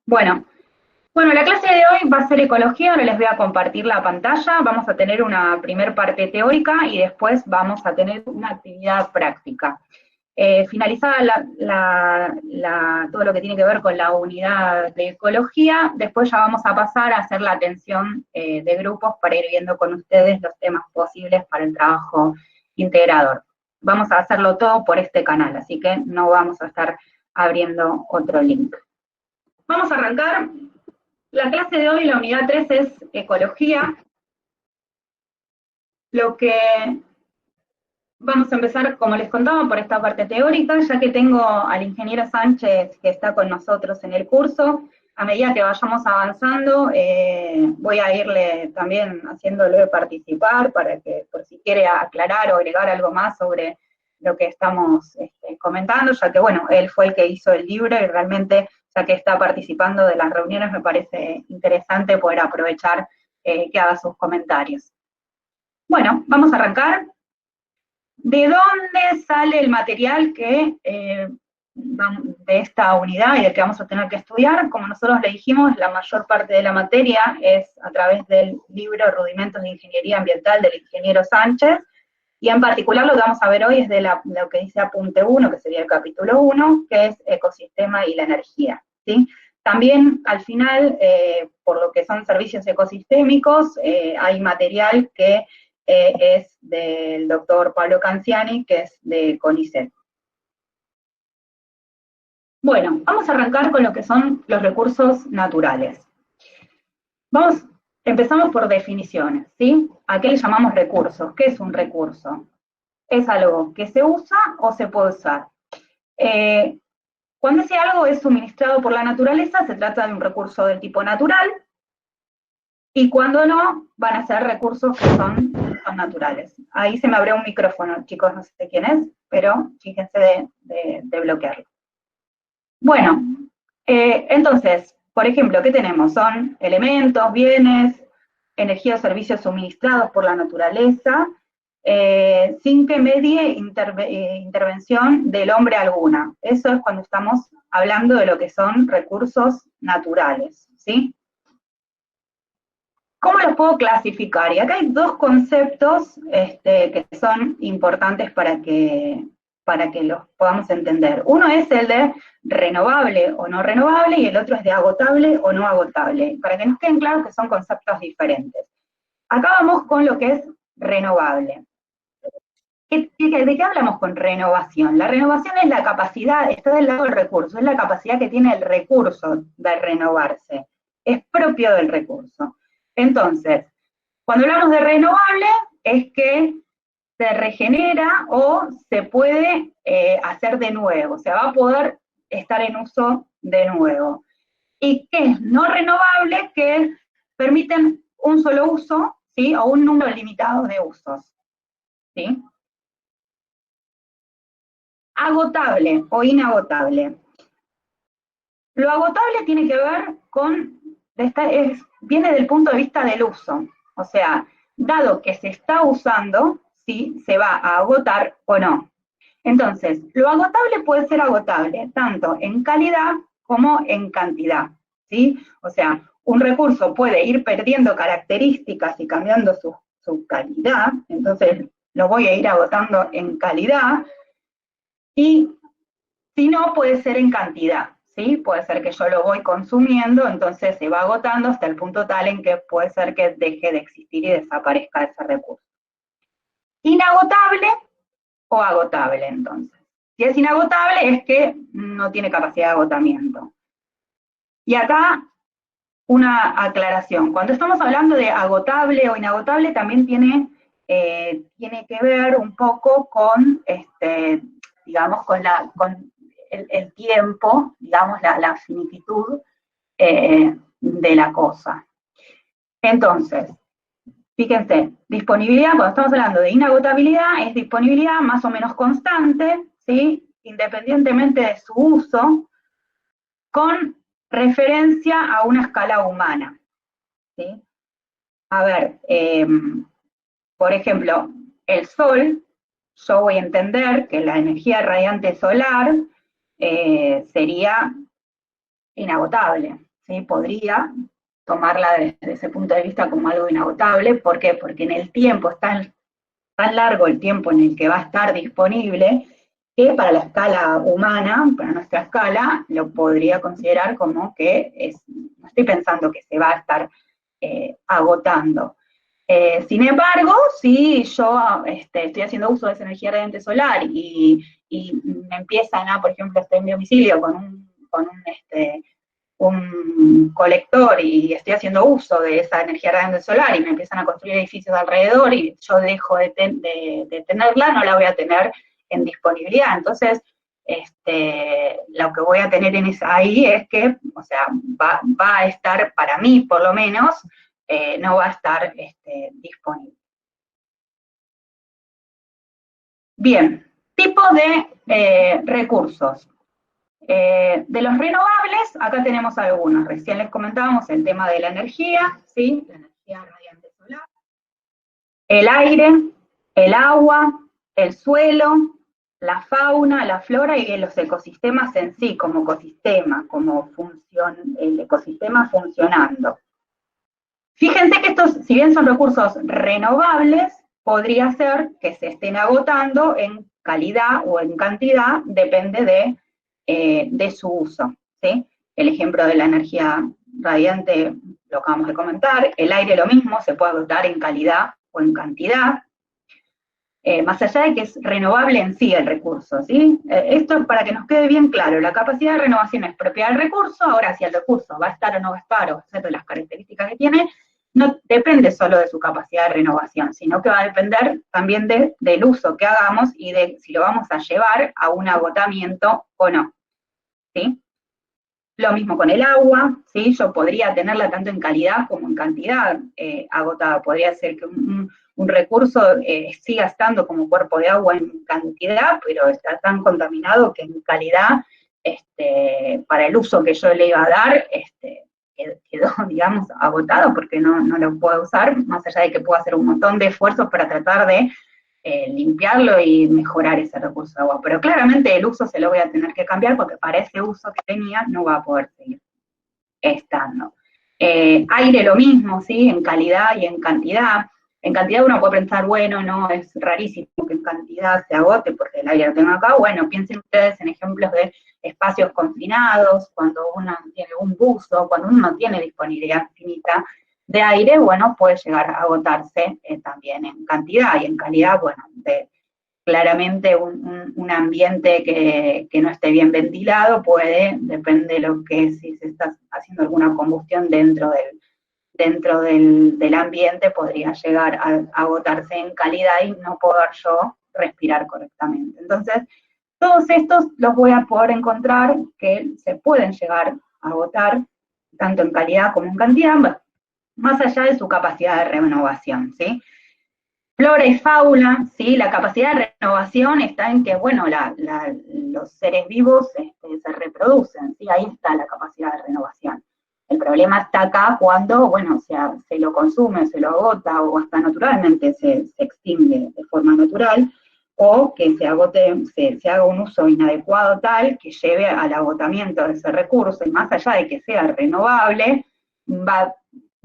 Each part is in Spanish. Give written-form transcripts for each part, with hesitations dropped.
Bueno, bueno, la clase de hoy va a ser ecología, ahora les voy a compartir la pantalla, vamos a tener una primer parte teórica y después vamos a tener una actividad práctica. Finalizada todo lo que tiene que ver con la unidad de ecología, después ya vamos a pasar a hacer la atención de grupos para ir viendo con ustedes los temas posibles para el trabajo integrador. Vamos a hacerlo todo por este canal, así que no vamos a estar abriendo otro link. Vamos a arrancar. La clase de hoy, la unidad 3, es ecología. Lo que vamos a empezar, como les contaba, por esta parte teórica, ya que tengo al ingeniero Sánchez que está con nosotros en el curso. A medida que vayamos avanzando, voy a irle también haciéndole participar para que, por si quiere aclarar o agregar algo más sobre lo que estamos comentando, ya que, bueno, él fue el que hizo el libro y realmente, ya que está participando de las reuniones, me parece interesante poder aprovechar que haga sus comentarios. Bueno, vamos a arrancar. ¿De dónde sale el material que de esta unidad y del que vamos a tener que estudiar? Como nosotros le dijimos, la mayor parte de la materia es a través del libro Rudimentos de Ingeniería Ambiental del ingeniero Sánchez, y en particular lo que vamos a ver hoy es de lo que dice apunte 1, que sería el capítulo 1, que es ecosistema y la energía, ¿sí? También al final, por lo que son servicios ecosistémicos, hay material que es del doctor Pablo Canciani, que es de CONICET. Bueno, vamos a arrancar con lo que son los recursos naturales. Empezamos por definiciones, ¿sí? ¿A qué le llamamos recursos? ¿Qué es un recurso? Es algo que se usa o se puede usar. Cuando ese algo es suministrado por la naturaleza, se trata de un recurso del tipo natural, y cuando no, van a ser recursos que son naturales. Ahí se me abrió un micrófono, chicos, no sé quién es, pero fíjense de bloquearlo. Bueno, entonces, por ejemplo, ¿qué tenemos? Son elementos, bienes, energía o servicios suministrados por la naturaleza, sin que medie intervención del hombre alguna. Eso es cuando estamos hablando de lo que son recursos naturales, ¿sí? ¿Cómo los puedo clasificar? Y acá hay dos conceptos que son importantes para que los podamos entender. Uno es el de renovable o no renovable, y el otro es de agotable o no agotable, para que nos queden claros que son conceptos diferentes. Acá vamos con lo que es renovable. ¿De qué hablamos con renovación? La renovación es la capacidad, está del lado del recurso, es la capacidad que tiene el recurso de renovarse, es propio del recurso. Entonces, cuando hablamos de renovable, es que se regenera o se puede hacer de nuevo, o sea, va a poder estar en uso de nuevo. ¿Y qué es no renovable? Que permiten un solo uso, ¿sí? O un número limitado de usos, ¿sí? Agotable o inagotable. Lo agotable tiene que ver con, viene del punto de vista del uso. O sea, dado que se está usando, si se va a agotar o no. Entonces, lo agotable puede ser agotable tanto en calidad como en cantidad, ¿sí? O sea, un recurso puede ir perdiendo características y cambiando su calidad, entonces lo voy a ir agotando en calidad, y si no, puede ser en cantidad, ¿sí? Puede ser que yo lo voy consumiendo, entonces se va agotando hasta el punto tal en que puede ser que deje de existir y desaparezca ese recurso. Inagotable o agotable, entonces. Si es inagotable, es que no tiene capacidad de agotamiento. Y acá una aclaración. Cuando estamos hablando de agotable o inagotable, también tiene que ver un poco con, digamos, con el tiempo, digamos, la finitud de la cosa. Entonces, fíjense, disponibilidad, cuando estamos hablando de inagotabilidad, es disponibilidad más o menos constante, ¿sí? Independientemente de su uso, con referencia a una escala humana, ¿sí? A ver, por ejemplo, el sol, yo voy a entender que la energía radiante solar sería inagotable, ¿sí? Podría tomarla desde ese punto de vista como algo inagotable. ¿Por qué? Porque en el tiempo es tan largo el tiempo en el que va a estar disponible, que para la escala humana, para nuestra escala, lo podría considerar como que no estoy pensando que se va a estar agotando. Sin embargo, si yo estoy haciendo uso de esa energía radiante solar y me empiezan a, por ejemplo, estoy en mi domicilio con un colector y estoy haciendo uso de esa energía radiante solar y me empiezan a construir edificios alrededor y yo dejo de tenerla, no la voy a tener en disponibilidad. Entonces, lo que voy a tener ahí es que, o sea, va a estar, para mí por lo menos, no va a estar disponible. Bien, tipo de recursos. De los renovables, acá tenemos algunos. Recién les comentábamos el tema de la energía, ¿sí? La energía radiante solar. El aire, el agua, el suelo, la fauna, la flora y los ecosistemas en sí, como ecosistema, el ecosistema funcionando. Fíjense que estos, si bien son recursos renovables, podría ser que se estén agotando en calidad o en cantidad, depende de su uso, ¿sí? El ejemplo de la energía radiante lo acabamos de comentar, el aire lo mismo, se puede agotar en calidad o en cantidad, más allá de que es renovable en sí el recurso, ¿sí? Esto para que nos quede bien claro, la capacidad de renovación es propiedad del recurso. Ahora si el recurso va a estar o no va a estar, o etcétera, las características que tiene, no depende solo de su capacidad de renovación, sino que va a depender también del uso que hagamos y de si lo vamos a llevar a un agotamiento o no, ¿sí? Lo mismo con el agua, ¿sí? Yo podría tenerla tanto en calidad como en cantidad agotada. Podría ser que un recurso siga estando como cuerpo de agua en cantidad, pero está tan contaminado que en calidad, para el uso que yo le iba a dar, quedó, digamos, agotado porque no lo puedo usar, más allá de que puedo hacer un montón de esfuerzos para tratar de limpiarlo y mejorar ese recurso de agua. Pero claramente el uso se lo voy a tener que cambiar porque para ese uso que tenía no va a poder seguir estando. Aire lo mismo, ¿sí? En calidad y en cantidad. En cantidad uno puede pensar, bueno, no, es rarísimo que en cantidad se agote porque el aire lo tengo acá. Bueno, piensen ustedes en ejemplos de espacios confinados, cuando uno tiene un buzo, cuando uno no tiene disponibilidad infinita de aire, bueno, puede llegar a agotarse también en cantidad y en calidad, bueno, claramente un ambiente que no esté bien ventilado depende de lo que, si se está haciendo alguna combustión dentro del ambiente, podría llegar a agotarse en calidad y no poder yo respirar correctamente. Entonces, todos estos los voy a poder encontrar que se pueden llegar a agotar, tanto en calidad como en cantidad, más allá de su capacidad de renovación, ¿sí? Flora y fauna, ¿sí? La capacidad de renovación está en que, bueno, los seres vivos se reproducen, ¿sí? Ahí está la capacidad de renovación. El problema está acá cuando, bueno, se lo consume, se lo agota, o hasta naturalmente se extingue de forma natural, o que se haga un uso inadecuado tal que lleve al agotamiento de ese recurso, y más allá de que sea renovable, va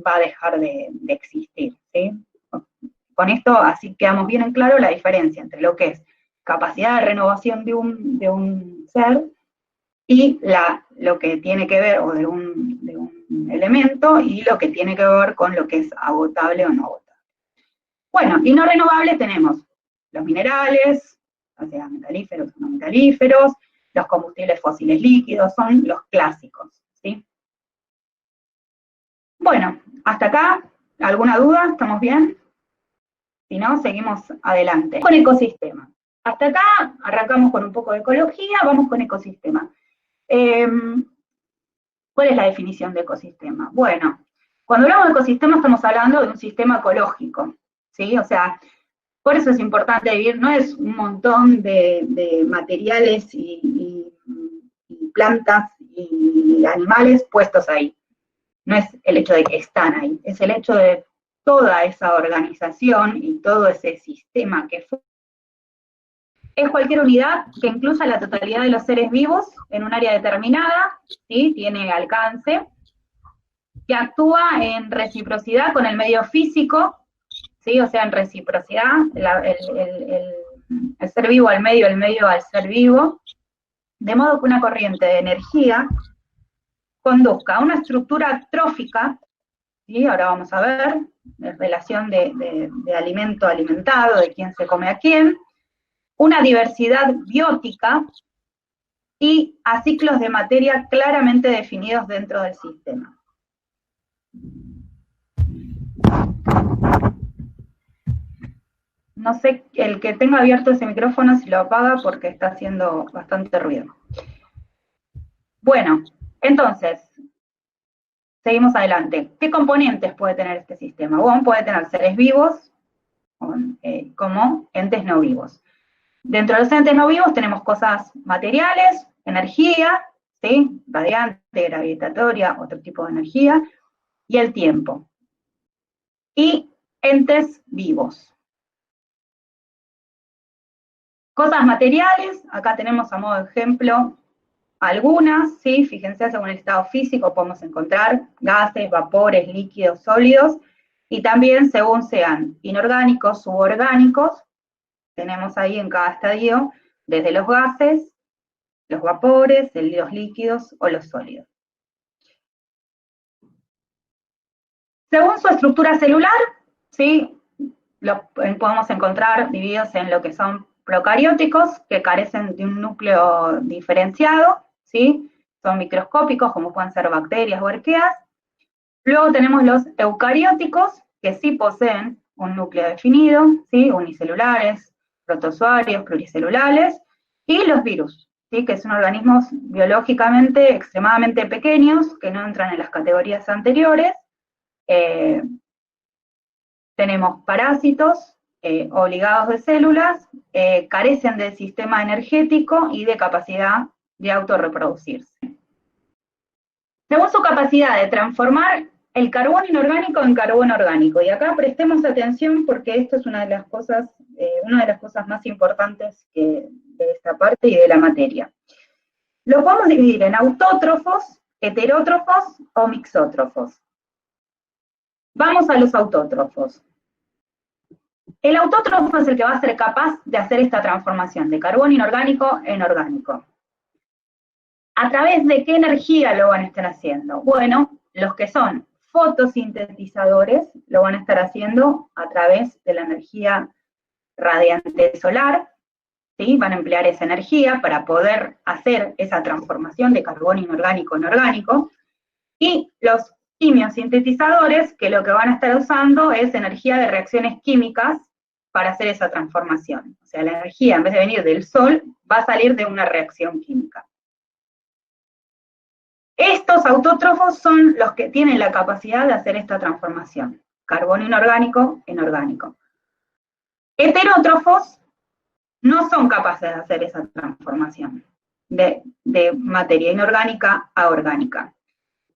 a dejar de existir, ¿sí? Con esto así quedamos bien en claro la diferencia entre lo que es capacidad de renovación de un ser y lo que tiene que ver, o de un elemento, y lo que tiene que ver con lo que es agotable o no agotable. Bueno, y no renovable tenemos los minerales, o sea, metalíferos o no metalíferos, los combustibles fósiles líquidos, son los clásicos, ¿sí? Bueno, hasta acá, ¿alguna duda? ¿Estamos bien? Si no, seguimos adelante. Con ecosistema. Hasta acá arrancamos con un poco de ecología, vamos con ecosistema. ¿Cuál es la definición de ecosistema? Bueno, cuando hablamos de ecosistema estamos hablando de un sistema ecológico, ¿sí? O sea, por eso es importante vivir, no es un montón de materiales y plantas y animales puestos ahí. No es el hecho de que están ahí, es el hecho de toda esa organización y todo ese sistema que fue. Es cualquier unidad que incluya la totalidad de los seres vivos en un área determinada, ¿sí? Tiene alcance, que actúa en reciprocidad con el medio físico, ¿sí? O sea, en reciprocidad, el ser vivo al medio, el medio al ser vivo, de modo que una corriente de energía conduzca a una estructura trófica, ¿sí? Ahora vamos a ver, la relación de alimento alimentado, de quién se come a quién, una diversidad biótica y a ciclos de materia claramente definidos dentro del sistema. No sé, el que tenga abierto ese micrófono si lo apaga porque está haciendo bastante ruido. Bueno, entonces, seguimos adelante. ¿Qué componentes puede tener este sistema? Bueno, puede tener seres vivos como entes no vivos. Dentro de los entes no vivos tenemos cosas materiales, energía, ¿sí? Radiante, gravitatoria, otro tipo de energía, y el tiempo. Y entes vivos. Cosas materiales, acá tenemos a modo de ejemplo algunas, ¿sí? Fíjense, según el estado físico podemos encontrar gases, vapores, líquidos, sólidos, y también según sean inorgánicos, suborgánicos, tenemos ahí en cada estadio desde los gases, los vapores, los líquidos o los sólidos. Según su estructura celular, ¿sí? Lo podemos encontrar divididos en lo que son procarióticos, que carecen de un núcleo diferenciado, ¿sí? Son microscópicos, como pueden ser bacterias o arqueas. Luego tenemos los eucarióticos, que sí poseen un núcleo definido, ¿sí? Unicelulares, protozoarios, pluricelulares, y los virus, ¿sí? Que son organismos biológicamente extremadamente pequeños, que no entran en las categorías anteriores. Tenemos parásitos o ligados de células, carecen del sistema energético y de capacidad de autorreproducirse. Según su capacidad de transformar el carbono inorgánico en carbono orgánico, y acá prestemos atención porque esto es una de las cosas más importantes de esta parte y de la materia. Lo podemos dividir en autótrofos, heterótrofos o mixótrofos. Vamos a los autótrofos. El autótrofo es el que va a ser capaz de hacer esta transformación de carbono inorgánico en orgánico. ¿A través de qué energía lo van a estar haciendo? Bueno, los que son fotosintetizadores lo van a estar haciendo a través de la energía radiante solar, ¿sí? Van a emplear esa energía para poder hacer esa transformación de carbono inorgánico en orgánico, y los quimiosintetizadores, que lo que van a estar usando es energía de reacciones químicas para hacer esa transformación. O sea, la energía, en vez de venir del sol, va a salir de una reacción química. Estos autótrofos son los que tienen la capacidad de hacer esta transformación, carbono inorgánico en orgánico. Heterótrofos no son capaces de hacer esa transformación de materia inorgánica a orgánica.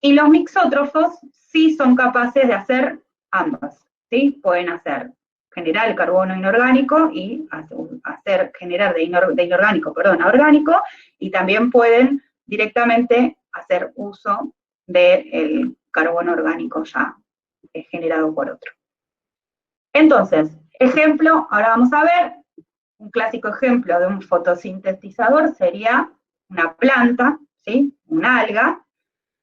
Y los mixótrofos sí son capaces de hacer ambas, ¿sí? Pueden generar el carbono inorgánico y generar de inorgánico, a orgánico, y también pueden directamente hacer uso del carbono orgánico ya generado por otro. Entonces, ejemplo, ahora vamos a ver, un clásico ejemplo de un fotosintetizador sería una planta, ¿sí? Una alga,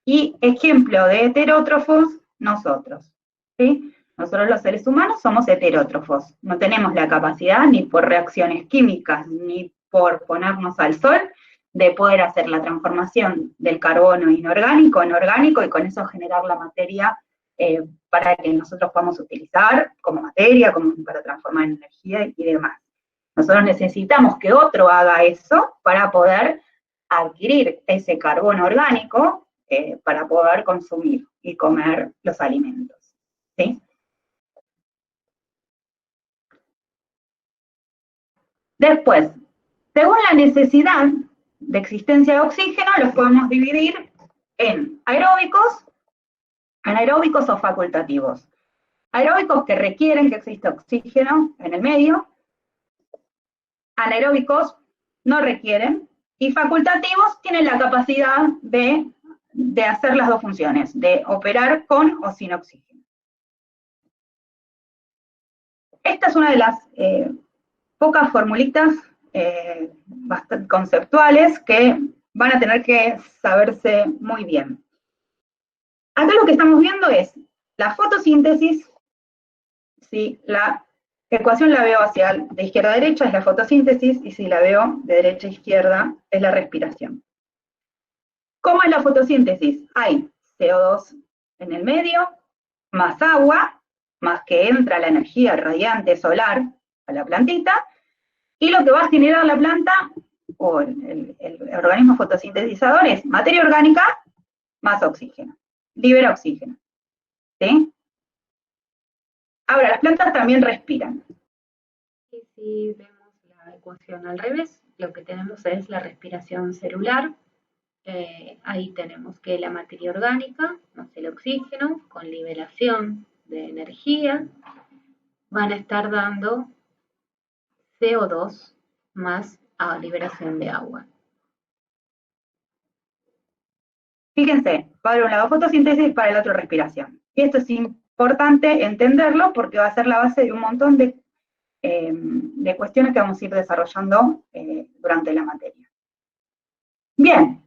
y ejemplo de heterótrofos, nosotros, ¿sí? Nosotros los seres humanos somos heterótrofos, no tenemos la capacidad ni por reacciones químicas, ni por ponernos al sol, de poder hacer la transformación del carbono inorgánico en orgánico y con eso generar la materia para que nosotros podamos utilizar como materia, como para transformar en energía y demás. Nosotros necesitamos que otro haga eso para poder adquirir ese carbono orgánico para poder consumir y comer los alimentos, ¿sí? Después, según la necesidad de existencia de oxígeno, los podemos dividir en aeróbicos, anaeróbicos o facultativos. Aeróbicos que requieren que exista oxígeno en el medio, anaeróbicos no requieren, y facultativos tienen la capacidad de de hacer las dos funciones, de operar con o sin oxígeno. Esta es una de las pocas formulitas bastante conceptuales que van a tener que saberse muy bien. Acá lo que estamos viendo es la fotosíntesis, si la ecuación la veo hacia de izquierda a derecha es la fotosíntesis, y si la veo de derecha a izquierda es la respiración. ¿Cómo es la fotosíntesis? Hay CO2 en el medio, más agua, más que entra la energía radiante solar a la plantita, y lo que va a generar la planta, o el organismo fotosintetizador, es materia orgánica más oxígeno. Libera oxígeno. ¿Sí? Ahora, las plantas también respiran. Y si vemos la ecuación al revés, lo que tenemos es la respiración celular. Ahí tenemos que la materia orgánica más el oxígeno, con liberación de energía, van a estar dando CO2 más liberación de agua. Fíjense, para un lado fotosíntesis, para el otro respiración. Y esto es importante entenderlo porque va a ser la base de un montón de cuestiones que vamos a ir desarrollando durante la materia. Bien,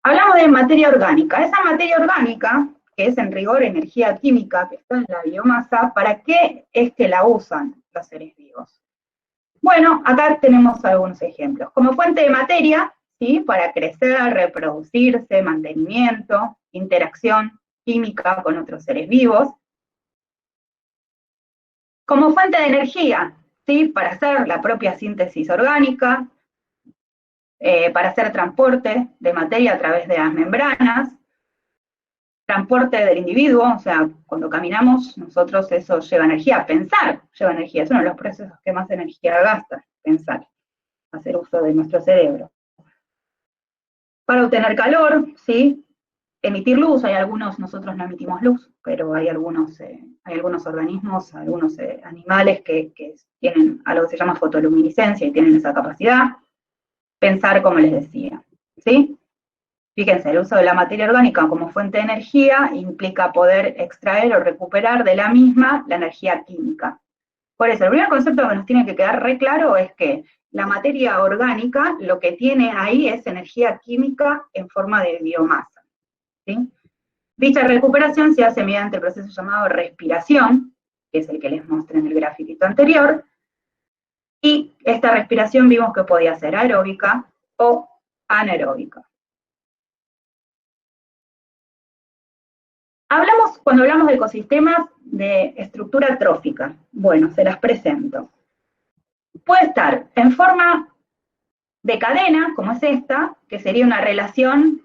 hablamos de materia orgánica. Esa materia orgánica, que es en rigor energía química, que está en la biomasa, ¿para qué es que la usan los seres vivos? Bueno, acá tenemos algunos ejemplos. Como fuente de materia, ¿sí? Para crecer, reproducirse, mantenimiento, interacción química con otros seres vivos. Como fuente de energía, ¿sí? Para hacer la propia síntesis orgánica, para hacer transporte de materia a través de las membranas, transporte del individuo, o sea, cuando caminamos, nosotros eso lleva energía. Pensar lleva energía, es uno de los procesos que más energía gasta, pensar, hacer uso de nuestro cerebro. Para obtener calor, ¿sí? Emitir luz, hay algunos, nosotros no emitimos luz, pero hay algunos organismos, algunos animales que tienen algo que se llama fotoluminiscencia y tienen esa capacidad. Pensar, como les decía, ¿sí? Fíjense, el uso de la materia orgánica como fuente de energía implica poder extraer o recuperar de la misma la energía química. Por eso, el primer concepto que nos tiene que quedar re claro es que la materia orgánica lo que tiene ahí es energía química en forma de biomasa. ¿Sí? Dicha recuperación se hace mediante el proceso llamado respiración, que es el que les mostré en el grafiquito anterior, y esta respiración vimos que podía ser aeróbica o anaeróbica. Cuando hablamos de ecosistemas, de estructura trófica. Bueno, se las presento. Puede estar en forma de cadena, como es esta, que sería una relación,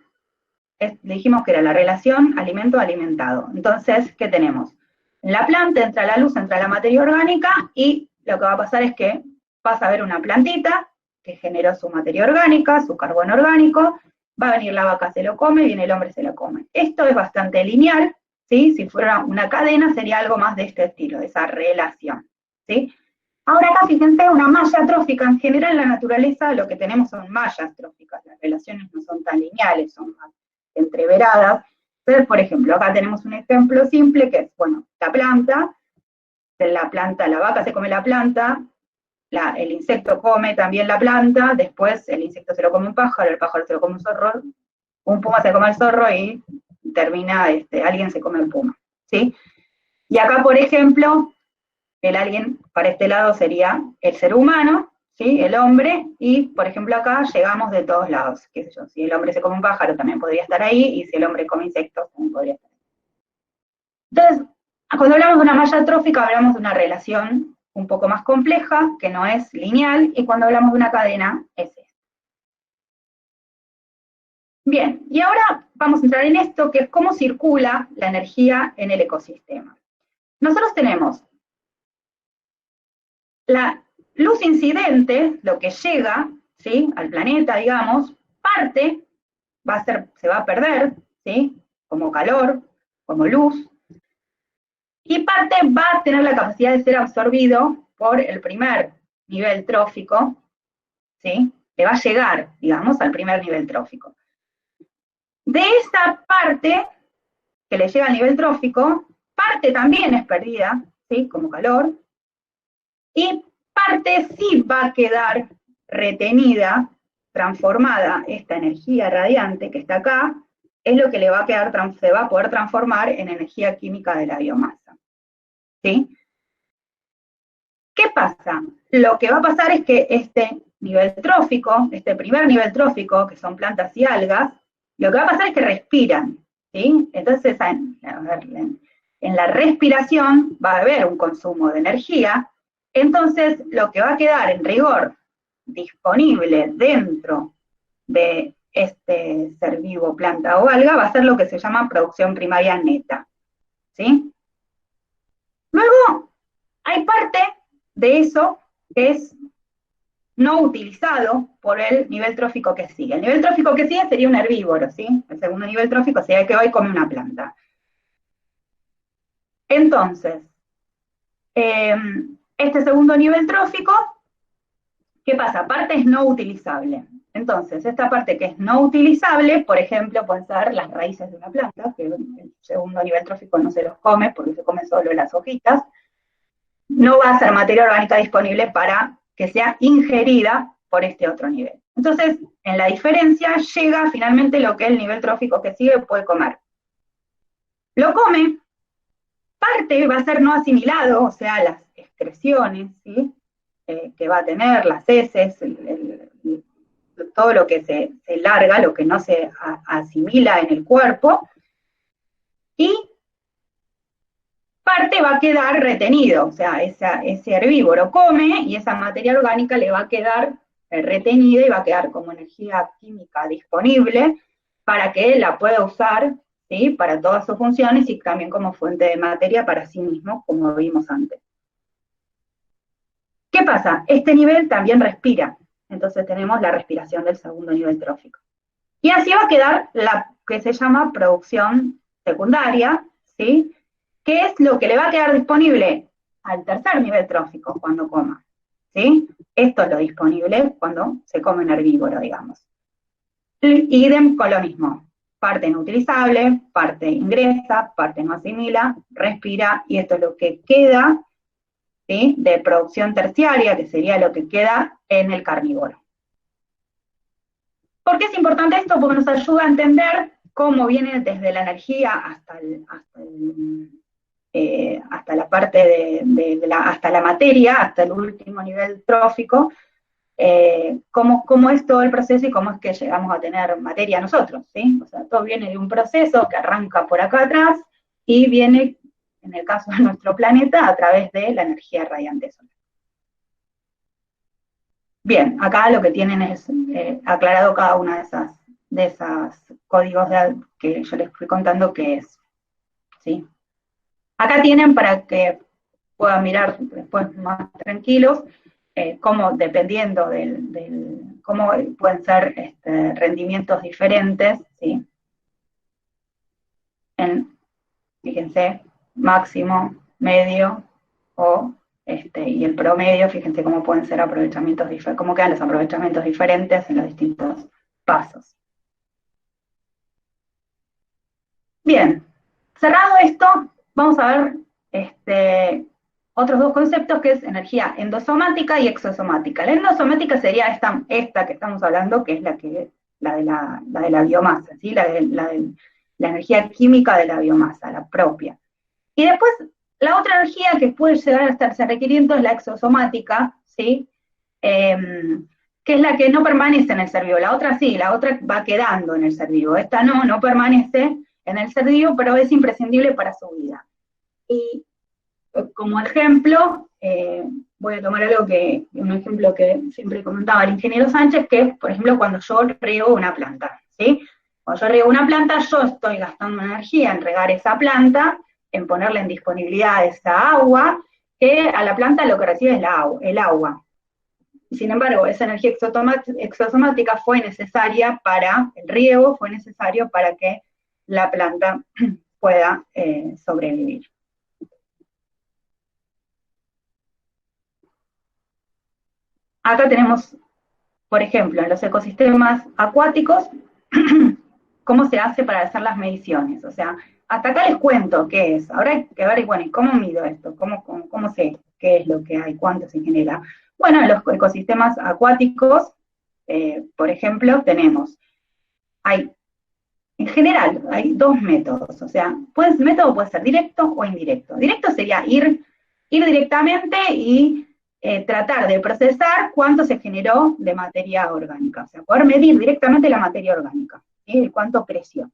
le dijimos que era la relación alimento-alimentado. Entonces, ¿qué tenemos? En la planta entra la luz, entra la materia orgánica, y lo que va a pasar es que vas a ver una plantita que generó su materia orgánica, su carbono orgánico, va a venir la vaca, se lo come, viene el hombre, se lo come. Esto es bastante lineal, ¿sí? Si fuera una cadena sería algo más de este estilo, de esa relación, ¿sí? Ahora acá fíjense, una malla trófica, en general en la naturaleza lo que tenemos son mallas tróficas, las relaciones no son tan lineales, son más entreveradas. Entonces, por ejemplo, acá tenemos un ejemplo simple que es, bueno, la vaca se come la planta, el insecto come también la planta, después el insecto se lo come un pájaro, el pájaro se lo come un zorro, un puma se come el zorro y termina, alguien se come el puma, ¿sí? Y acá, por ejemplo, el alguien para este lado sería el ser humano, ¿sí? El hombre, y por ejemplo acá llegamos de todos lados, qué sé yo, si el hombre se come un pájaro también podría estar ahí, y si el hombre come insectos también podría estar ahí. Entonces, cuando hablamos de una malla trófica hablamos de una relación un poco más compleja, que no es lineal, y cuando hablamos de una cadena es esta. Bien, y ahora vamos a entrar en esto, que es cómo circula la energía en el ecosistema. Nosotros tenemos la luz incidente, lo que llega, ¿sí? Al planeta, digamos, parte se va a perder, ¿sí? Como calor, como luz, y parte va a tener la capacidad de ser absorbido por el primer nivel trófico, ¿sí? Le va a llegar, digamos, al primer nivel trófico. De esa parte que le llega al nivel trófico, parte también es perdida, ¿sí? Como calor, y parte sí va a quedar retenida, transformada, esta energía radiante que está acá, es lo que le va a quedar, se va a poder transformar en energía química de la biomasa. ¿Sí? ¿Qué pasa? Lo que va a pasar es que este nivel trófico, este primer nivel trófico, que son plantas y algas, lo que va a pasar es que respiran, ¿sí? Entonces, en la respiración va a haber un consumo de energía, entonces lo que va a quedar en rigor disponible dentro de este ser vivo, planta o alga, va a ser lo que se llama producción primaria neta, ¿sí? Luego, hay parte de eso que es no utilizado por el nivel trófico que sigue. El nivel trófico que sigue sería un herbívoro, ¿sí? El segundo nivel trófico sería el que va y come una planta. Entonces, este segundo nivel trófico, ¿qué pasa? Parte es no utilizable. Entonces, esta parte que es no utilizable, por ejemplo, pueden ser las raíces de una planta, que el segundo nivel trófico no se los come porque se come solo las hojitas, no va a ser materia orgánica disponible para que sea ingerida por este otro nivel. Entonces, en la diferencia llega finalmente lo que el nivel trófico que sigue puede comer. Lo come, parte va a ser no asimilado, o sea, las excreciones, ¿sí? Que va a tener, las heces, todo lo que se larga, lo que no se asimila en el cuerpo, y parte va a quedar retenido, o sea, ese herbívoro come y esa materia orgánica le va a quedar retenida y va a quedar como energía química disponible para que la pueda usar, ¿sí? Para todas sus funciones y también como fuente de materia para sí mismo, como vimos antes. ¿Qué pasa? Este nivel también respira, entonces tenemos la respiración del segundo nivel trófico. Y así va a quedar la que se llama producción secundaria, ¿sí? ¿Qué es lo que le va a quedar disponible al tercer nivel trófico cuando coma? ¿Sí? Esto es lo disponible cuando se come un herbívoro, digamos. Idem con lo mismo. Parte no utilizable, parte ingresa, parte no asimila, respira, y esto es lo que queda, ¿sí? De producción terciaria, que sería lo que queda en el carnívoro. ¿Por qué es importante esto? Porque nos ayuda a entender cómo viene desde la energía hasta la parte hasta la materia, hasta el último nivel trófico, cómo es todo el proceso y cómo es que llegamos a tener materia nosotros, ¿sí? O sea, todo viene de un proceso que arranca por acá atrás y viene, en el caso de nuestro planeta, a través de la energía radiante solar. Bien, acá lo que tienen es aclarado cada una de esas códigos que yo les fui contando qué es, ¿sí? Acá tienen para que puedan mirar después más tranquilos, cómo dependiendo cómo pueden ser rendimientos diferentes, ¿sí? Fíjense, máximo, medio, y el promedio, fíjense cómo pueden ser aprovechamientos diferentes, cómo quedan los aprovechamientos diferentes en los distintos pasos. Bien, cerrado esto, vamos a ver otros dos conceptos, que es energía endosomática y exosomática. La endosomática sería esta que estamos hablando, que es la de la biomasa, ¿sí? La energía química de la biomasa, la propia. Y después, la otra energía que puede llegar a estarse requiriendo es la exosomática, ¿sí? Que es la que no permanece en el ser vivo. La otra sí, la otra va quedando en el ser vivo. Esta no permanece en el ser vivo, pero es imprescindible para su vida. Y como ejemplo, voy a tomar un ejemplo que siempre comentaba el ingeniero Sánchez, que es, por ejemplo, cuando yo riego una planta, ¿sí? Cuando yo riego una planta, yo estoy gastando energía en regar esa planta, en ponerle en disponibilidad esa agua, que a la planta lo que recibe es el agua. Sin embargo, esa energía exosomática fue necesaria el riego fue necesario para que la planta pueda sobrevivir. Acá tenemos, por ejemplo, en los ecosistemas acuáticos, cómo se hace para hacer las mediciones. O sea, hasta acá les cuento qué es. Ahora hay que ver, bueno, ¿y cómo mido esto? ¿Cómo sé qué es lo que hay? ¿Cuánto se genera? Bueno, en los ecosistemas acuáticos, por ejemplo, en general, hay dos métodos. O sea, el método puede ser directo o indirecto. Directo sería ir directamente y tratar de procesar cuánto se generó de materia orgánica. O sea, poder medir directamente la materia orgánica, ¿sí? Cuánto creció.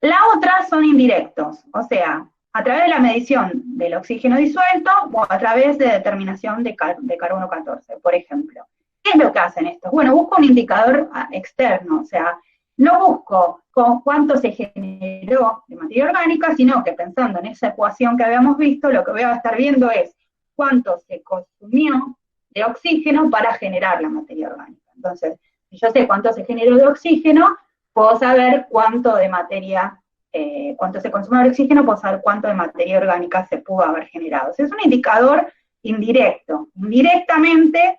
La otra son indirectos, o sea, a través de la medición del oxígeno disuelto o a través de determinación de carbono 14, por ejemplo. ¿Qué es lo que hacen estos? Bueno, busco un indicador externo, o sea, no busco cuánto se generó de materia orgánica, sino que pensando en esa ecuación que habíamos visto, lo que voy a estar viendo es cuánto se consumió de oxígeno para generar la materia orgánica. Entonces, si yo sé cuánto se generó de oxígeno, puedo saber cuánto de materia, cuánto se consume de oxígeno, puedo saber cuánto de materia orgánica se pudo haber generado. O sea, es un indicador indirecto. Indirectamente,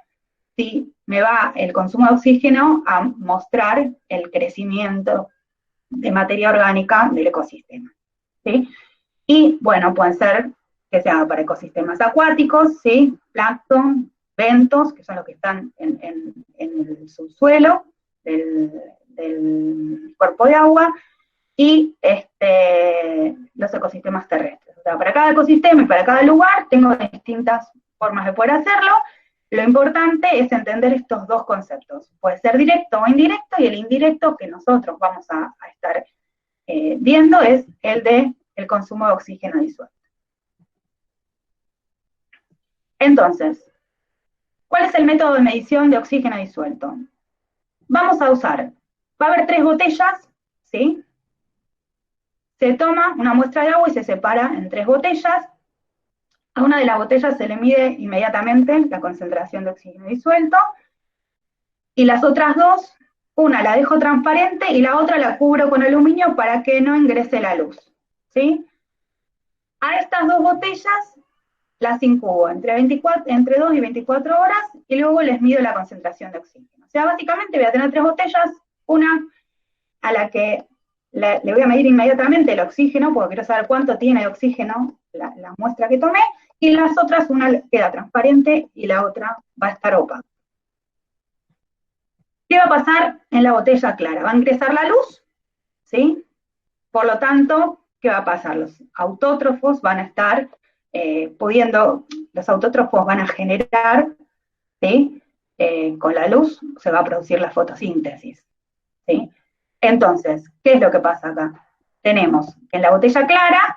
sí me va el consumo de oxígeno a mostrar el crecimiento de materia orgánica del ecosistema, ¿sí? Y, bueno, pueden ser que sea para ecosistemas acuáticos, ¿sí? Plancton, bentos, que son los que están en el subsuelo del cuerpo de agua, y los ecosistemas terrestres. O sea, para cada ecosistema y para cada lugar tengo distintas formas de poder hacerlo. Lo importante es entender estos dos conceptos. Puede ser directo o indirecto, y el indirecto que nosotros vamos a estar viendo es el de el consumo de oxígeno disuelto. Entonces, ¿cuál es el método de medición de oxígeno disuelto? Vamos a usar, va a haber 3 botellas, ¿sí? Se toma una muestra de agua y se separa en 3 botellas. A una de las botellas se le mide inmediatamente la concentración de oxígeno disuelto, y las otras 2, una la dejo transparente y la otra la cubro con aluminio para que no ingrese la luz, ¿sí? A estas 2 botellas las incubo entre 2 y 24 horas, y luego les mido la concentración de oxígeno. O sea, básicamente voy a tener 3 botellas, una a la que le voy a medir inmediatamente el oxígeno, porque quiero saber cuánto tiene de oxígeno la muestra que tomé, y las otras, una queda transparente y la otra va a estar opaca. ¿Qué va a pasar en la botella clara? Va a ingresar la luz, ¿sí? Por lo tanto, ¿qué va a pasar? Los autótrofos van a estar los autótrofos van a generar, ¿sí? Con la luz se va a producir la fotosíntesis, ¿sí? Entonces, ¿qué es lo que pasa acá? Tenemos que en la botella clara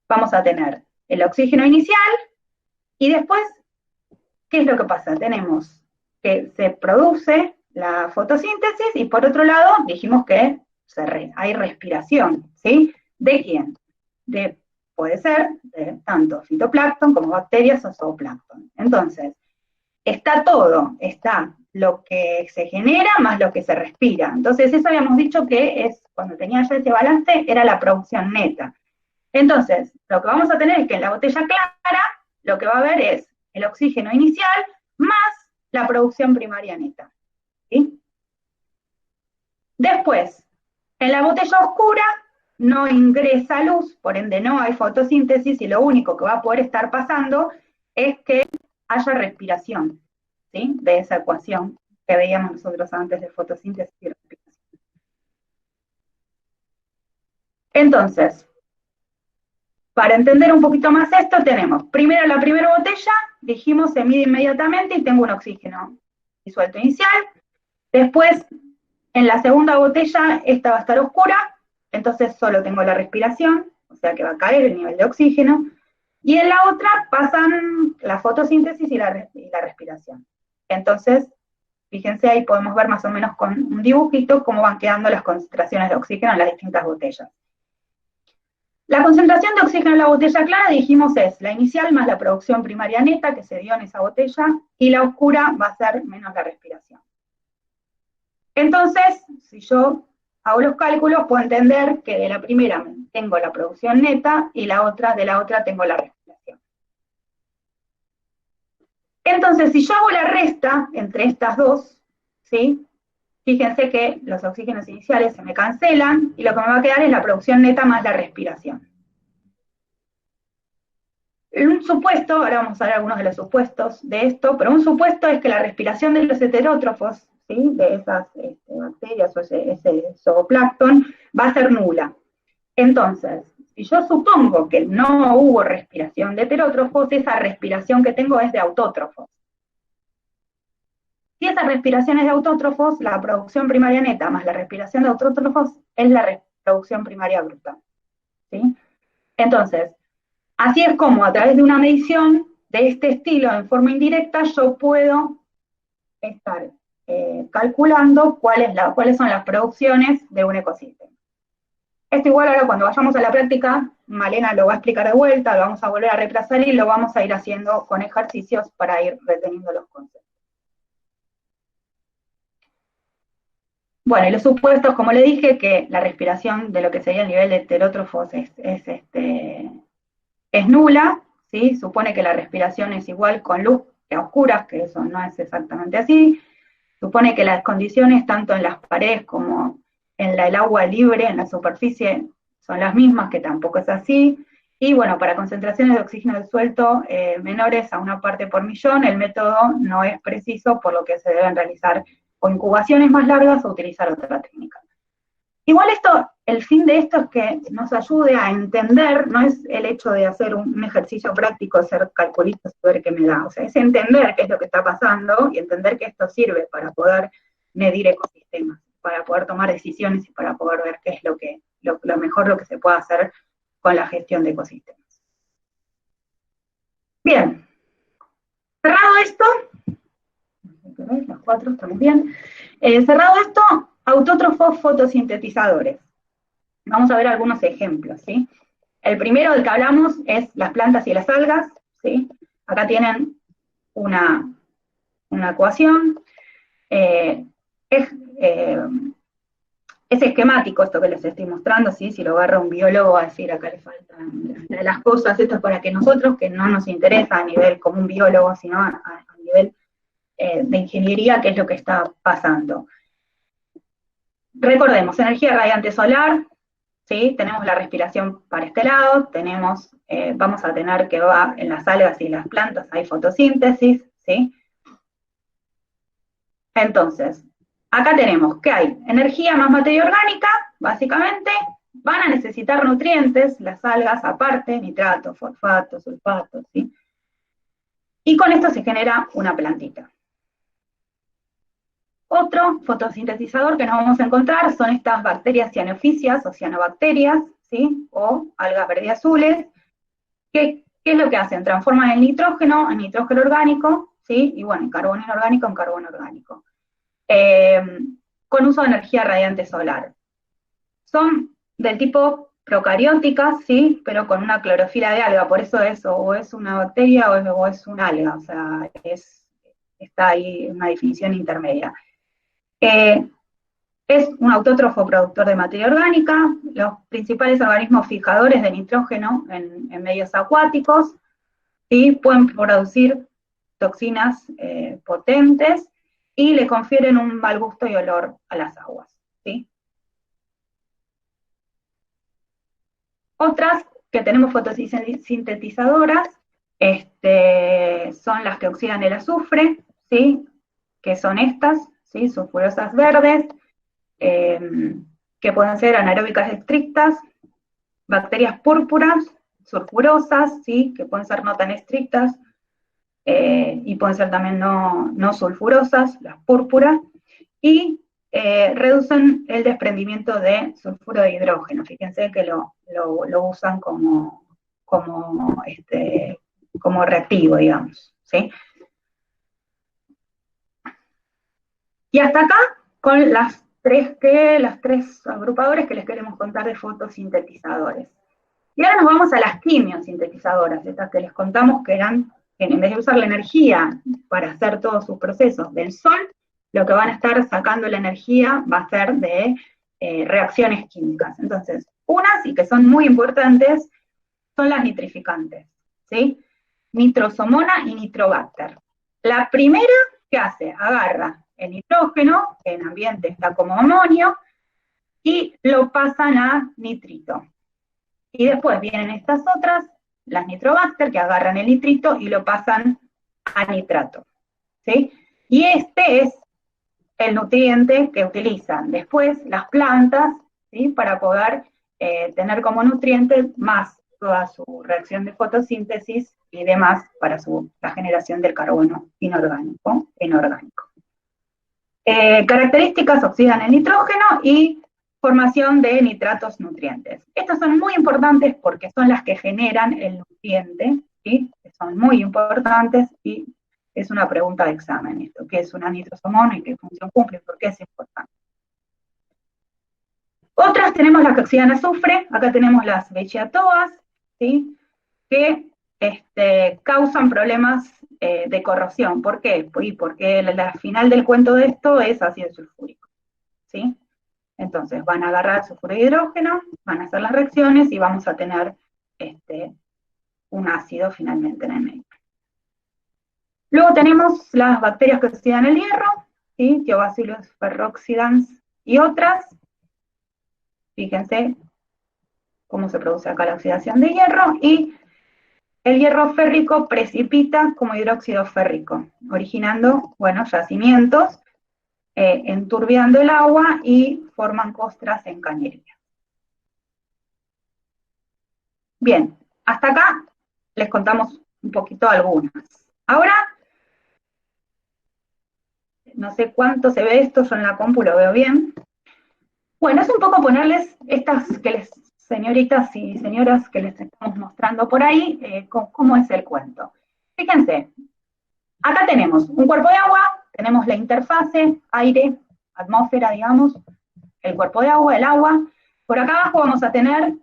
vamos a tener el oxígeno inicial, y después, ¿qué es lo que pasa? Tenemos que se produce la fotosíntesis, y por otro lado dijimos que hay respiración, ¿sí? ¿De quién? Puede ser de tanto fitoplancton como bacterias o zooplancton. Entonces, está todo, está lo que se genera más lo que se respira. Entonces, eso habíamos dicho que cuando tenía ya ese balance, era la producción neta. Entonces, lo que vamos a tener es que en la botella clara, lo que va a haber es el oxígeno inicial más la producción primaria neta, ¿sí? Después, en la botella oscura no ingresa luz, por ende no hay fotosíntesis, y lo único que va a poder estar pasando es que haya respiración, ¿sí? De esa ecuación que veíamos nosotros antes de fotosíntesis y respiración. Entonces, para entender un poquito más esto, tenemos primero la primera botella, dijimos se mide inmediatamente y tengo un oxígeno disuelto inicial. Después, en la segunda botella, esta va a estar oscura, entonces solo tengo la respiración, o sea que va a caer el nivel de oxígeno, y en la otra pasan la fotosíntesis y la respiración. Entonces, fíjense, ahí podemos ver más o menos con un dibujito cómo van quedando las concentraciones de oxígeno en las distintas botellas. La concentración de oxígeno en la botella clara, dijimos, es la inicial más la producción primaria neta que se dio en esa botella, y la oscura va a ser menos la respiración. Entonces, si yo hago los cálculos, puedo entender que de la primera tengo la producción neta y de la otra tengo la respiración. Entonces, si yo hago la resta entre estas dos, ¿sí? fíjense que los oxígenos iniciales se me cancelan y lo que me va a quedar es la producción neta más la respiración. Un supuesto, ahora vamos a ver algunos de los supuestos de esto, pero un supuesto es que la respiración de los heterótrofos, ¿sí?, de esas bacterias o ese zooplancton, va a ser nula. Entonces, si yo supongo que no hubo respiración de heterótrofos, esa respiración que tengo es de autótrofos. Si esa respiración es de autótrofos, la producción primaria neta más la respiración de autótrofos es la producción primaria bruta, ¿sí? Entonces, así es como a través de una medición de este estilo en forma indirecta yo puedo estar calculando cuáles son las producciones de un ecosistema. Esto igual ahora cuando vayamos a la práctica, Malena lo va a explicar de vuelta, lo vamos a volver a reemplazar y lo vamos a ir haciendo con ejercicios para ir reteniendo los conceptos. Bueno, y los supuestos, como le dije, que la respiración de lo que sería el nivel de heterótrofos es nula, ¿sí? Supone que la respiración es igual con luz que a oscuras, que eso no es exactamente así. Supone que las condiciones, tanto en las paredes como en el agua libre, en la superficie, son las mismas, que tampoco es así. Y bueno, para concentraciones de oxígeno disuelto menores a 1 parte por millón, el método no es preciso, por lo que se deben realizar o incubaciones más largas o utilizar otra técnica. Igual el fin de esto es que nos ayude a entender, no es el hecho de hacer un ejercicio práctico, hacer calculitos y ver qué me da, o sea, es entender qué es lo que está pasando y entender que esto sirve para poder medir ecosistemas, para poder tomar decisiones y para poder ver qué es lo mejor lo que se puede hacer con la gestión de ecosistemas. Bien, cerrado esto, los 4 estamos bien, cerrado esto, autótrofos fotosintetizadores. Vamos a ver algunos ejemplos, ¿sí? El primero del que hablamos es las plantas y las algas, ¿sí? Acá tienen una ecuación, es esquemático esto que les estoy mostrando, ¿sí? Si lo agarra un biólogo va a decir, acá le faltan las cosas, esto es para que nosotros, que no nos interesa a nivel como un biólogo, sino a nivel de ingeniería, qué es lo que está pasando. Recordemos, energía radiante solar, ¿sí? Tenemos la respiración para este lado, vamos a tener que va en las algas y las plantas, hay fotosíntesis, ¿sí? Entonces, acá tenemos que hay energía más materia orgánica, básicamente, van a necesitar nutrientes, las algas aparte, nitrato, fosfato, sulfato, ¿sí? Y con esto se genera una plantita. Otro fotosintetizador que nos vamos a encontrar son estas bacterias cianofisias o cianobacterias, ¿sí? O algas verde azules. ¿Qué es lo que hacen? Transforman el nitrógeno en nitrógeno orgánico, ¿sí? Y bueno, en carbono inorgánico en carbono orgánico. Con uso de energía radiante solar. Son del tipo procarióticas, ¿sí? Pero con una clorofila de alga, por eso o es una bacteria o es una alga, o sea, está ahí una definición intermedia. Es un autótrofo productor de materia orgánica, los principales organismos fijadores de nitrógeno en medios acuáticos, ¿sí? Pueden producir toxinas potentes y le confieren un mal gusto y olor a las aguas, ¿sí? Otras que tenemos fotosintetizadoras son las que oxidan el azufre, ¿sí? Que son estas, ¿sí? Sulfurosas verdes, que pueden ser anaeróbicas estrictas, bacterias púrpuras, sulfurosas, ¿sí? Que pueden ser no tan estrictas, y pueden ser también no sulfurosas, las púrpuras, y reducen el desprendimiento de sulfuro de hidrógeno. Fíjense que lo usan como reactivo, digamos, ¿sí? Y hasta acá con las tres agrupadores que les queremos contar de fotosintetizadores. Y ahora nos vamos a las quimiosintetizadoras, estas que les contamos que eran, en vez de usar la energía para hacer todos sus procesos del sol, lo que van a estar sacando la energía va a ser de reacciones químicas. Entonces, unas, y que son muy importantes, son las nitrificantes, ¿sí? Nitrosomona y nitrobacter. La primera, ¿qué hace? Agarra el nitrógeno, que en ambiente está como amonio, y lo pasan a nitrito. Y después vienen estas otras, las nitrobacter, que agarran el nitrito y lo pasan a nitrato. ¿Sí? Y este es el nutriente que utilizan después las plantas, ¿sí? Para poder tener como nutriente más toda su reacción de fotosíntesis y demás para la generación del carbono inorgánico. Características: oxidan el nitrógeno y formación de nitratos nutrientes. Estas son muy importantes porque son las que generan el nutriente, ¿sí? Son muy importantes y es una pregunta de examen esto: ¿qué es una nitrosomona y qué función cumple? ¿Por qué es importante? Otras tenemos las que oxidan azufre, acá tenemos las bechiatoas, ¿sí? Que causan problemas de corrosión. ¿Por qué? Porque la final del cuento de esto es ácido sulfúrico, ¿sí? Entonces van a agarrar sulfuro de hidrógeno, van a hacer las reacciones y vamos a tener un ácido finalmente en el medio. Luego tenemos las bacterias que oxidan el hierro, ¿sí? Thiobacillus ferroxidans y otras. Fíjense cómo se produce acá la oxidación de hierro, y el hierro férrico precipita como hidróxido férrico, originando, bueno, yacimientos, enturbiando el agua y forman costras en cañería. Bien, hasta acá les contamos un poquito algunas. Ahora, no sé cuánto se ve esto, yo en la compu lo veo bien. Bueno, es un poco ponerles estas señoritas y señoras que les estamos mostrando por ahí, cómo es el cuento. Fíjense, acá tenemos un cuerpo de agua, tenemos la interfase, aire, atmósfera, digamos, el cuerpo de agua, el agua. Por acá abajo vamos a tener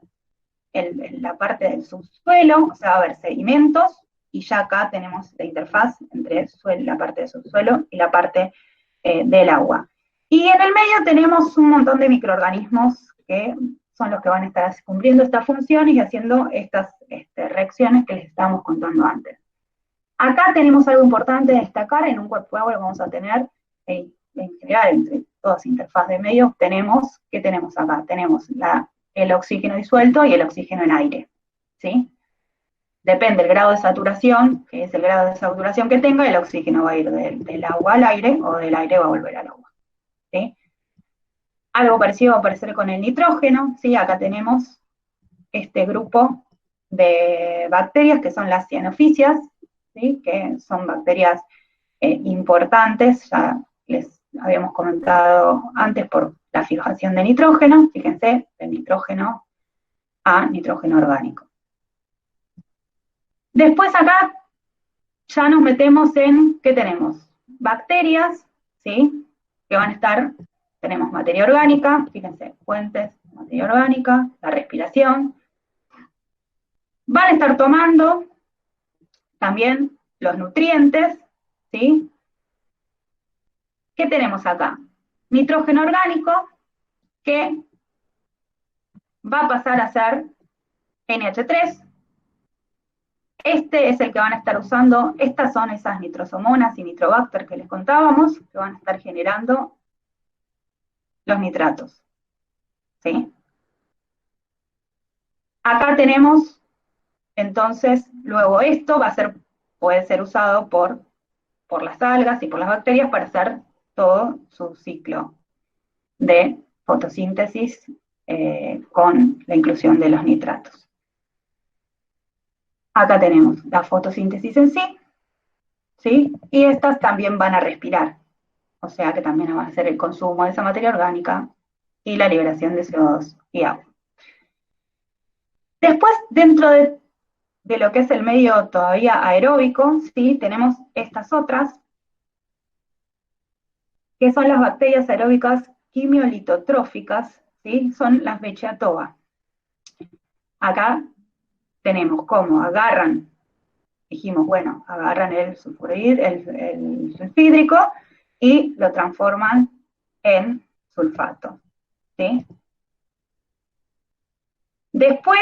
la parte del subsuelo, o sea, va a haber sedimentos, y ya acá tenemos la interfaz entre la parte del subsuelo y la parte del agua. Y en el medio tenemos un montón de microorganismos que son los que van a estar cumpliendo estas funciones y haciendo estas reacciones que les estábamos contando antes. Acá tenemos algo importante de destacar: en un cuerpo de agua vamos a tener, en general, entre todas interfaz de medio, ¿qué tenemos acá? Tenemos el oxígeno disuelto y el oxígeno en aire, ¿sí? Depende del grado de saturación, que es el grado de saturación que tenga, el oxígeno va a ir del agua al aire, o del aire va a volver al agua, ¿sí? Algo parecido va a aparecer con el nitrógeno, ¿sí? Acá tenemos este grupo de bacterias que son las cianofisias, ¿sí? Que son bacterias importantes, ya les habíamos comentado antes, por la fijación de nitrógeno. Fíjense, de nitrógeno a nitrógeno orgánico. Después acá ya nos metemos en, ¿qué tenemos? Bacterias, ¿sí? Que van a estar, tenemos materia orgánica, fíjense, fuentes de materia orgánica, la respiración. Van a estar tomando también los nutrientes, ¿sí? ¿Qué tenemos acá? Nitrógeno orgánico, que va a pasar a ser NH3. Este es el que van a estar usando, estas son esas nitrosomonas y nitrobacter que les contábamos, que van a estar generando los nitratos, ¿sí? Acá tenemos, entonces, luego esto puede ser usado por las algas y por las bacterias para hacer todo su ciclo de fotosíntesis con la inclusión de los nitratos. Acá tenemos la fotosíntesis en sí, ¿sí? Y estas también van a respirar, o sea que también van a hacer el consumo de esa materia orgánica y la liberación de CO2 y agua. Después, dentro de lo que es el medio todavía aeróbico, ¿sí? Tenemos estas otras, que son las bacterias aeróbicas quimiolitotróficas, ¿sí? Son las Bechiatoa. Acá tenemos cómo agarran, dijimos, bueno, agarran el sulfídrico y lo transforman en sulfato, ¿sí? Después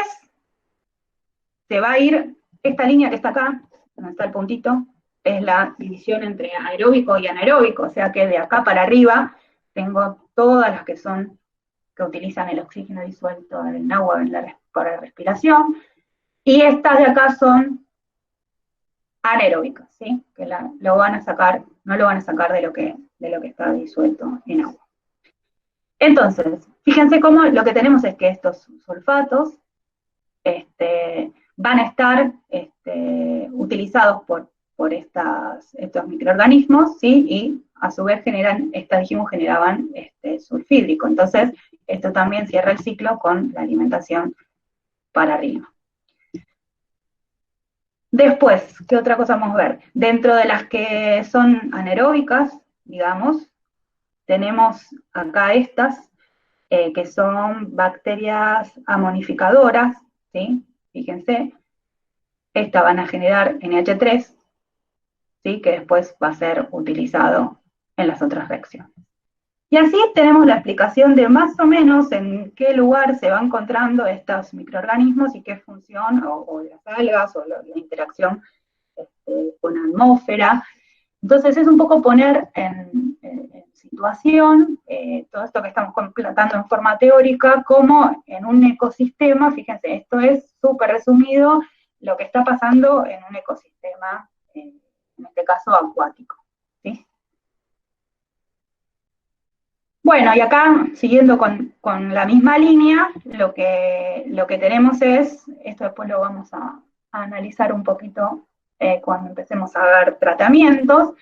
se va a ir esta línea que está acá, donde está el puntito, es la división entre aeróbico y anaeróbico, o sea que de acá para arriba tengo todas las que son, que utilizan el oxígeno disuelto en el agua para la respiración, y estas de acá son anaeróbicas, ¿sí? Que lo van a sacar, no lo van a sacar de lo que está disuelto en agua. Entonces, fíjense cómo lo que tenemos es que estos sulfatos van a estar utilizados por estos microorganismos, ¿sí? Y a su vez generaban sulfídrico. Entonces, esto también cierra el ciclo con la alimentación para arriba. Después, ¿qué otra cosa vamos a ver? Dentro de las que son anaeróbicas, digamos, tenemos acá estas, que son bacterias amonificadoras, ¿sí? Fíjense, estas van a generar NH3, ¿sí? Que después va a ser utilizado en las otras reacciones. Y así tenemos la explicación de más o menos en qué lugar se van encontrando estos microorganismos y qué función, o las algas, o la interacción con la atmósfera. Entonces es un poco poner en situación todo esto que estamos tratando en forma teórica, como en un ecosistema, fíjense, esto es súper resumido, lo que está pasando en un ecosistema, en este caso acuático. ¿Sí? Bueno, y acá, siguiendo con la misma línea, lo que tenemos es, esto después lo vamos a analizar un poquito cuando empecemos a ver tratamientos,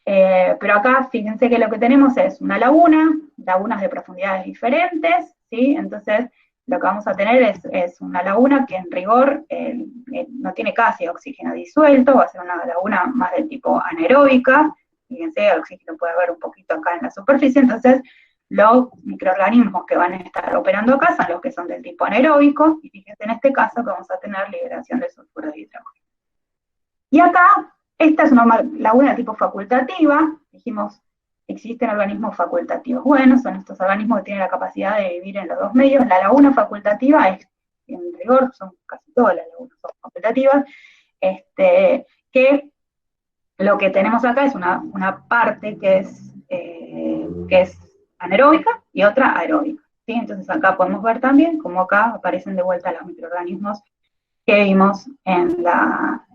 pero acá fíjense que lo que tenemos es una laguna, lagunas de profundidades diferentes, ¿sí? Entonces lo que vamos a tener es una laguna que en rigor no tiene casi oxígeno disuelto, va a ser una laguna más del tipo anaeróbica, fíjense, el oxígeno puede haber un poquito acá en la superficie, entonces los microorganismos que van a estar operando acá son los que son del tipo anaeróbico, y fíjense en este caso que vamos a tener liberación de sulfuro de hidrógeno. Y acá, esta es una laguna de tipo facultativa, dijimos, existen organismos facultativos. Bueno, son estos organismos que tienen la capacidad de vivir en los dos medios. La laguna facultativa es, en rigor, son casi todas las lagunas son facultativas, que lo que tenemos acá es una parte que es anaeróbica y otra aeróbica. ¿Sí? Entonces acá podemos ver también cómo acá aparecen de vuelta los microorganismos que vimos en la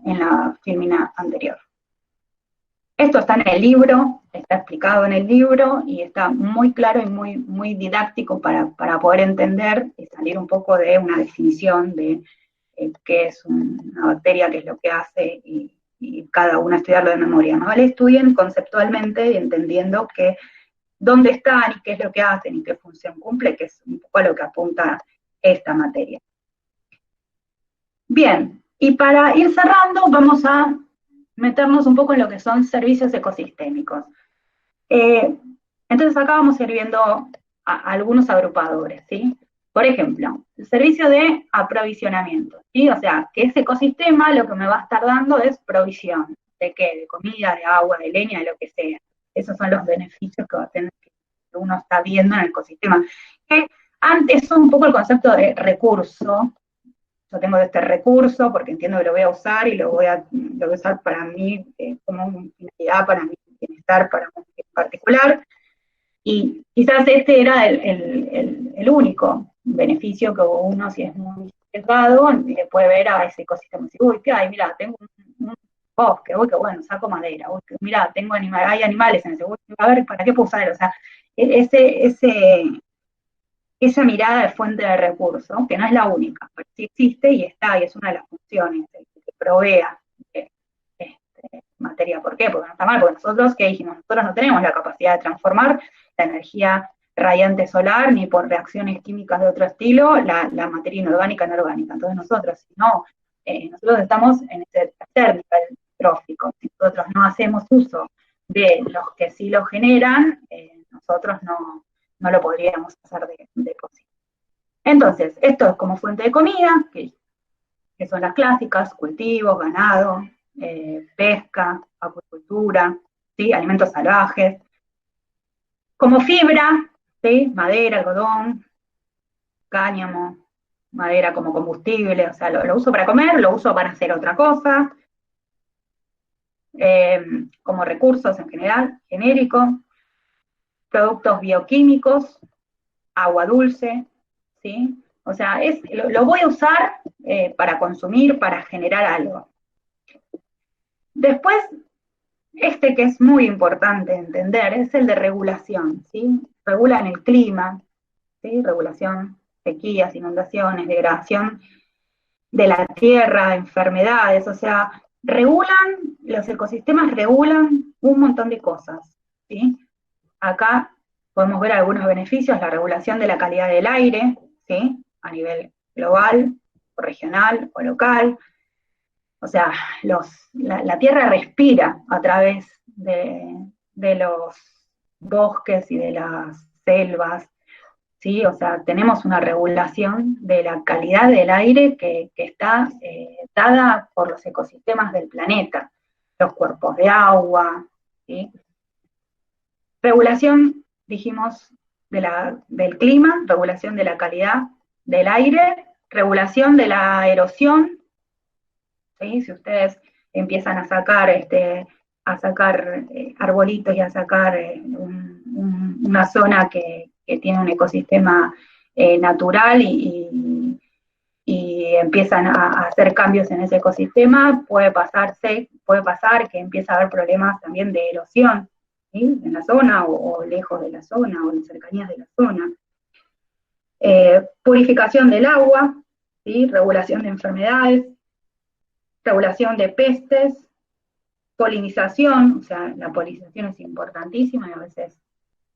filmina anterior. Esto está en el libro, está explicado en el libro y está muy claro y muy didáctico para poder entender y salir un poco de una definición de qué es una bacteria, qué es lo que hace y cada uno estudiarlo de memoria. Más vale estudien conceptualmente y entendiendo dónde están y qué es lo que hacen y qué función cumple, que es un poco a lo que apunta esta materia. Bien, y para ir cerrando vamos a meternos un poco en lo que son servicios ecosistémicos. Entonces acá vamos a ir viendo algunos agrupadores, ¿sí? Por ejemplo, el servicio de aprovisionamiento, ¿sí? O sea, que ese ecosistema lo que me va a estar dando es provisión. ¿De qué? De comida, de agua, de leña, de lo que sea. Esos son los beneficios que va a tener, que uno está viendo en el ecosistema. Que antes es un poco el concepto de recurso. Yo tengo este recurso porque entiendo que lo voy a usar y lo voy a usar para mí, como una finalidad, para mi bienestar, para mí en particular. Y quizás este era el único beneficio que uno, si es muy arriesgado, le puede ver a ese ecosistema. Decir, uy, ¿qué hay? Mira, tengo un bosque, uy, qué bueno, saco madera, uy, mira, hay animales en ese bosque, a ver, ¿para qué puedo usar? O sea, esa mirada de fuente de recursos, que no es la única, pero sí existe y está, y es una de las funciones, que provea materia. ¿Por qué? Porque no está mal, porque nosotros, ¿qué dijimos? Nosotros no tenemos la capacidad de transformar la energía radiante solar, ni por reacciones químicas de otro estilo, la materia inorgánica en orgánica. Entonces nosotros, si no, nosotros estamos en ese tercer nivel trófico. Si nosotros no hacemos uso de los que sí lo generan, nosotros no lo podríamos hacer de por sí. Entonces, esto es como fuente de comida, que son las clásicas, cultivos, ganado, pesca, acuicultura, ¿sí? Alimentos salvajes. Como fibra, ¿sí? Madera, algodón, cáñamo, madera como combustible, o sea, lo uso para comer, lo uso para hacer otra cosa. como recursos en general, genérico, productos bioquímicos, agua dulce, ¿sí? O sea, lo voy a usar para consumir, para generar algo. Después, este que es muy importante entender es el de regulación, ¿sí? Regulan el clima, ¿sí? Regulación, sequías, inundaciones, degradación de la tierra, enfermedades, o sea, los ecosistemas regulan un montón de cosas, ¿sí? Acá podemos ver algunos beneficios, la regulación de la calidad del aire, ¿sí? A nivel global, o regional o local. O sea, la Tierra respira a través de los bosques y de las selvas, ¿sí? O sea, tenemos una regulación de la calidad del aire que está dada por los ecosistemas del planeta, los cuerpos de agua, ¿sí? Regulación, dijimos, del clima, regulación de la calidad del aire, regulación de la erosión, ¿sí? Si ustedes empiezan a sacar arbolitos y a sacar una zona que tiene un ecosistema natural y empiezan a hacer cambios en ese ecosistema, puede pasar que empiece a haber problemas también de erosión, ¿sí? En la zona o lejos de la zona o en cercanías de la zona. Purificación del agua, ¿sí? Regulación de enfermedades, regulación de pestes, polinización, o sea, la polinización es importantísima y a veces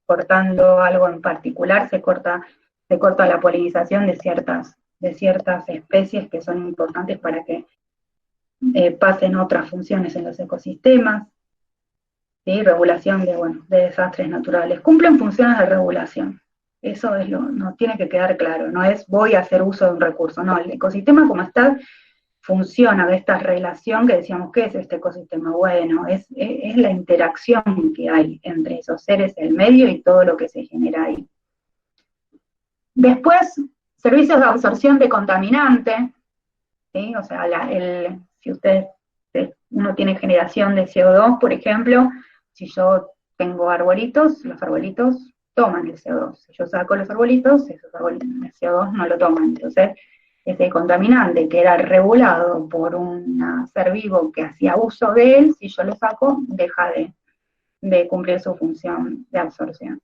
cortando algo en particular se corta la polinización de ciertas especies que son importantes para que pasen otras funciones en los ecosistemas, ¿sí? Regulación de desastres naturales. Cumplen funciones de regulación. Eso no tiene que quedar claro, no es voy a hacer uso de un recurso, no, el ecosistema como está funciona de esta relación que decíamos, ¿qué es este ecosistema? Bueno, es la interacción que hay entre esos seres, el medio y todo lo que se genera ahí. Después, servicios de absorción de contaminantes, ¿sí? O sea, si uno tiene generación de CO2, por ejemplo, si yo tengo arbolitos, los arbolitos toman el CO2. Si yo saco los arbolitos, esos arbolitos, el CO2 no lo toman. Entonces, ese contaminante que era regulado por un ser vivo que hacía uso de él, si yo lo saco, deja de cumplir su función de absorción.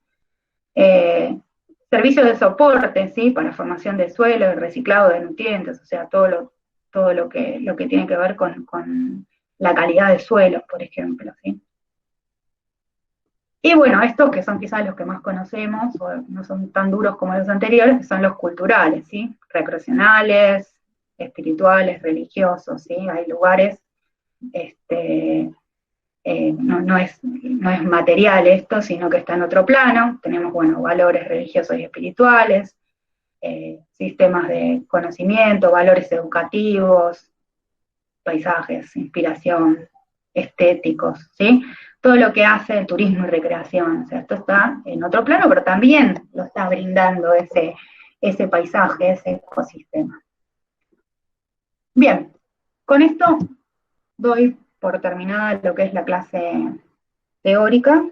Servicios de soporte, ¿sí? Para formación de suelo, el reciclado de nutrientes, o sea, todo lo que tiene que ver con la calidad de suelos, por ejemplo, ¿sí? Y bueno, estos que son quizás los que más conocemos, o no son tan duros como los anteriores, que son los culturales, ¿sí? Recreacionales, espirituales, religiosos, ¿sí? Hay lugares, no es material esto, sino que está en otro plano. Tenemos, bueno, valores religiosos y espirituales, sistemas de conocimiento, valores educativos, paisajes, inspiración, estéticos, ¿sí? Todo lo que hace el turismo y recreación, o sea, esto está en otro plano, pero también lo está brindando ese paisaje, ese ecosistema. Bien, con esto doy por terminada lo que es la clase teórica